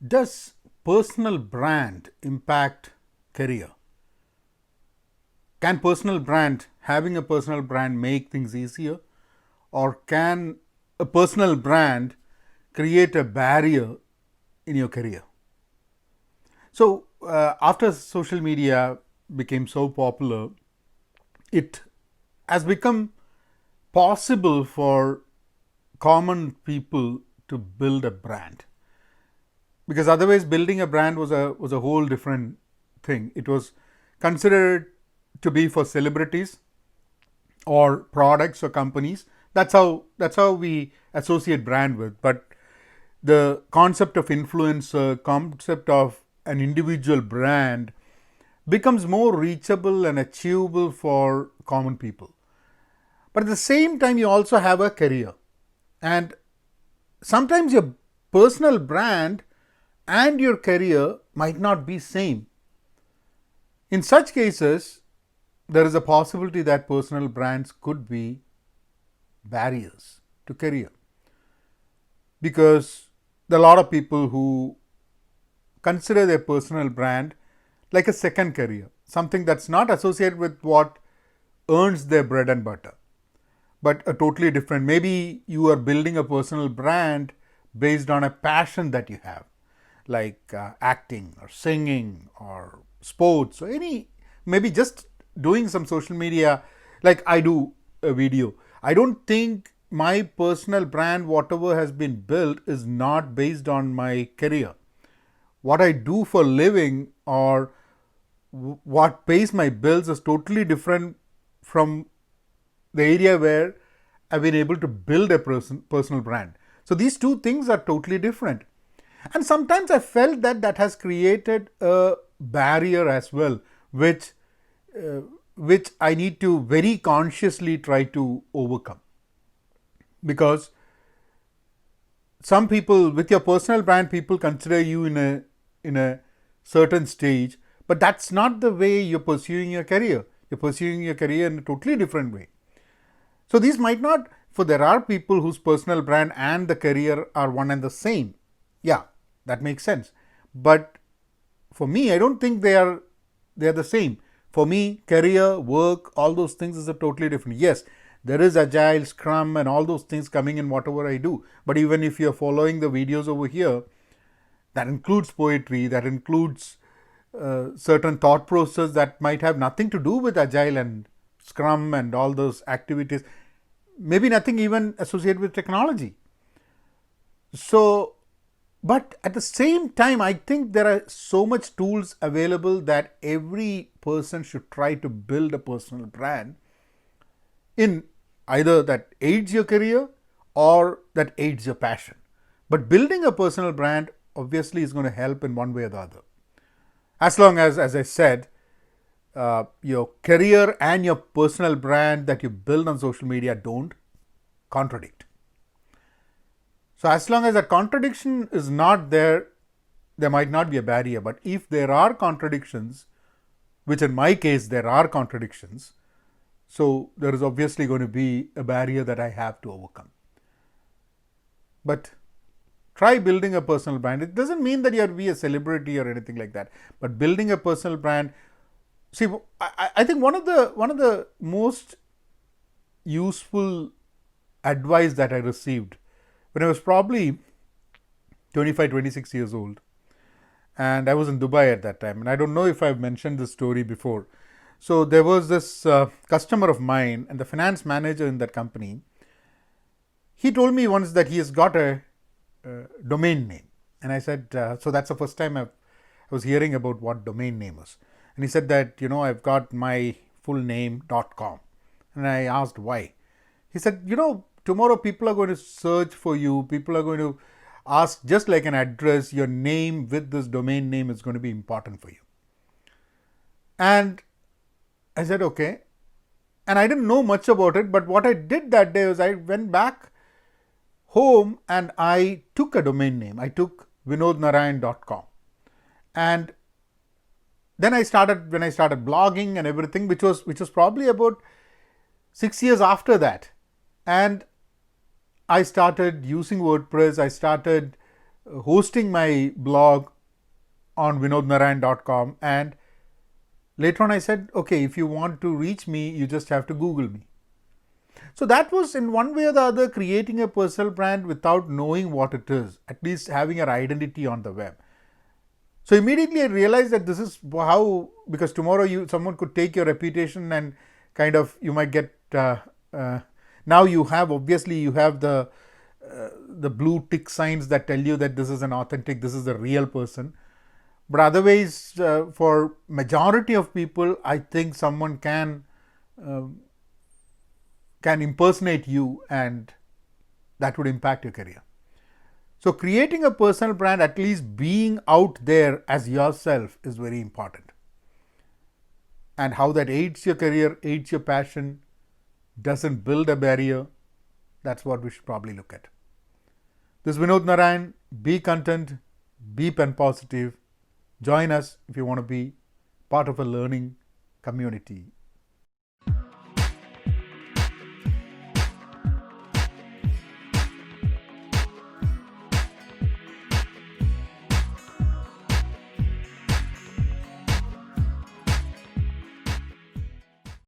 Does personal brand impact career? Can having a personal brand make things easier? Or can a personal brand create a barrier in your career? So, after social media became so popular, it has become possible for common people to build a brand, because otherwise building a brand was a whole different thing. It was considered to be for celebrities or products or companies. That's how we associate brand with. But the concept of influencer, concept of an individual brand becomes more reachable and achievable for common people. But at the same time, you also have a career, and sometimes your personal brand and your career might not be same. In such cases, there is a possibility that personal brands could be barriers to career, because there are a lot of people who consider their personal brand like a second career, something that's not associated with what earns their bread and butter, but a totally different. Maybe you are building a personal brand based on a passion that you have, like acting or singing or sports or any, maybe just doing some social media, like I do a video. I don't think my personal brand, whatever has been built, is not based on my career. What I do for living or what pays my bills is totally different from the area where I've been able to build a personal brand. So these two things are totally different. And sometimes I felt that that has created a barrier as well, uh, which I need to very consciously try to overcome. Because some people, with your personal brand, people consider you in a certain stage, but that's not the way you're pursuing your career. You're pursuing your career in a totally different way. So these might not, for there are people whose personal brand and the career are one and the same. Yeah, that makes sense. But for me, I don't think they are the same. For me, career, work, all those things is a totally different. Yes, there is agile, scrum, and all those things coming in whatever I do. But even if you're following the videos over here, that includes poetry, that includes certain thought process that might have nothing to do with agile and scrum and all those activities, maybe nothing even associated with technology. So, but at the same time, I think there are so much tools available that every person should try to build a personal brand in either that aids your career or that aids your passion. But building a personal brand obviously is going to help in one way or the other. As long as I said, your career and your personal brand that you build on social media don't contradict. So as long as that contradiction is not there, there might not be a barrier. But if there are contradictions, which in my case there are contradictions, so there is obviously going to be a barrier that I have to overcome. But try building a personal brand. It doesn't mean that you have to be a celebrity or anything like that. But building a personal brand, see, I think one of the most useful advice that I received when I was probably 25, 26 years old, and I was in Dubai at that time, and I don't know if I've mentioned this story before. So there was this customer of mine, and the finance manager in that company, he told me once that he has got a domain name. And I said, so that's the first time I was hearing about what domain name is. And he said that, I've got my full name.com. And I asked why. He said, tomorrow people are going to search for you. People are going to ask, just like an address, your name with this domain name is going to be important for you. And I said, okay. And I didn't know much about it, but what I did that day was I went back home and I took a domain name. I took vinodnarayan.com. And then when I started blogging and everything, which was probably about 6 years after that. And I started using WordPress. I started hosting my blog on vinodnarayan.com, and later on I said, okay, if you want to reach me, you just have to Google me. So that was in one way or the other creating a personal brand without knowing what it is, at least having your identity on the web. So immediately I realized that this is how, because tomorrow someone could take your reputation and kind of you might get now you have, obviously you have the blue tick signs that tell you that this is an authentic, this is a real person. But otherwise, for majority of people, I think someone can impersonate you, and that would impact your career. So creating a personal brand, at least being out there as yourself, is very important. And how that aids your career, aids your passion, doesn't build a barrier, that's what we should probably look at. This is Vinod Narayan. Be content, be pen positive. Join us if you want to be part of a learning community